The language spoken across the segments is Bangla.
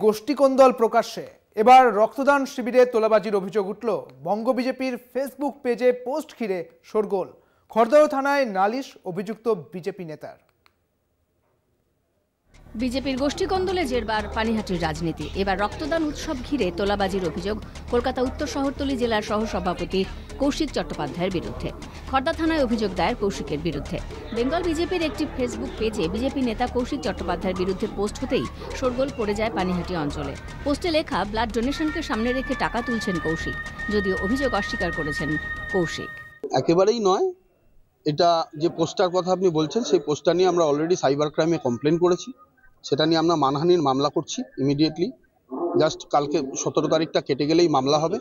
গোষ্ঠীকন্দল প্রকাশ্যে এবার রক্তদান শিবিরে তোলাবাজির অভিযোগ উঠল। বঙ্গ বিজেপির ফেসবুক পেজে পোস্ট ঘিরে শোরগোল। খড়দহ থানায় নালিশ অভিযুক্ত বিজেপি নেতার। বিজেপির গোষ্ঠীকন্দলে জেরবার পানিহাটির রাজনীতি। এবার রক্তদান উৎসব ঘিরে তোলাবাজির অভিযোগ কলকাতা উত্তর শহরতলি জেলার সহসভাপতি কৌশিক চট্টোপাধ্যায়ের বিরুদ্ধে। খড়দা থানায় অভিযোগ দায়ের কৌশিকের বিরুদ্ধে। বেঙ্গল বিজেপির একটি ফেসবুক পেজে বিজেপি নেতা কৌশিক চট্টোপাধ্যায়ের বিরুদ্ধে পোস্ট হতেই শোরগোল পড়ে যায় পানিহাটি অঞ্চলে। পোস্টে লেখা, ব্লাড ডোনেশনকে সামনে রেখে টাকা তুলছেন কৌশিক, যদিও অভিযোগ অস্বীকার করেছেন কৌশিক। একেবারেই নয়। এটা যে পোস্টার কথা আপনি বলছেন, সেই পোস্টার নিয়ে আমরা অলরেডি সাইবার ক্রাইমে কমপ্লেন করেছি। সেটা নিয়ে আমরা মানহানির মামলা করছি ইমিডিয়েটলি। জাস্ট কালকে 17 তারিখটা কেটে গেলেই মামলা হবে।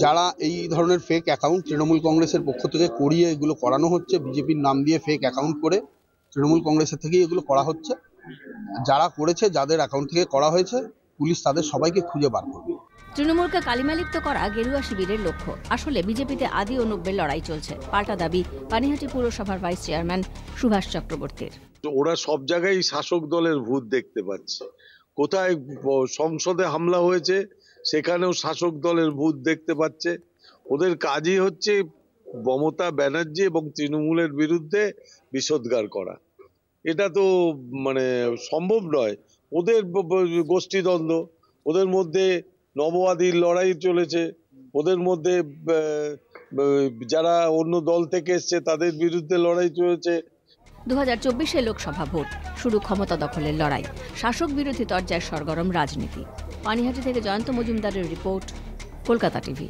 যারা এই ধরনের ফেক অ্যাকাউন্ট তৃণমূল কংগ্রেসের পক্ষ থেকে করিয়ে এগুলো করানো হচ্ছে, বিজেপির নাম দিয়ে ফেক অ্যাকাউন্ট করে তৃণমূল কংগ্রেসের থেকেই এগুলো করা হচ্ছে। যারা করেছে, যাদের অ্যাকাউন্ট থেকে করা হয়েছে, পুলিশ তাদের সবাইকে খুঁজে বার করবে। তৃণমূলকে কালিমালিপ্ত করা গেরুয়া শিবিরের লক্ষ্য। আসলে বিজেপিতে আদি ও নব্যের লড়াই চলছে, পাল্টা দাবি পানিহাটি পুরসভার ভাইস চেয়ারম্যান সুভাষ চক্রবর্তীর। ওরা সব জায়গায় শাসক দলের ভূত দেখতে পাচ্ছে। কোথায় সংসদে হামলা হয়েছে সেখানেও শাসক দলের ভূত দেখতে পাচ্ছে। ওদের কাজই হচ্ছে মমতা ব্যানার্জি এবং তৃণমূলের বিরুদ্ধে বিষোদ্গার করা। এটা তো সম্ভব নয়। ওদের গোষ্ঠীদ্বন্দ্ব, ওদের মধ্যে নবআদির লড়াই চলেছে, ওদের মধ্যে যারা অন্য দল থেকে এসছে তাদের বিরুদ্ধে লড়াই চলেছে। 2024 লোকসভা ভোট, শুরু ক্ষমতা দখলের লড়াই, শাসক বিরোধী তরজায় সরগরম রাজনীতি। পানিহাটি থেকে জয়ন্ত মজুমদারের রিপোর্ট, কলকাতা টিভি।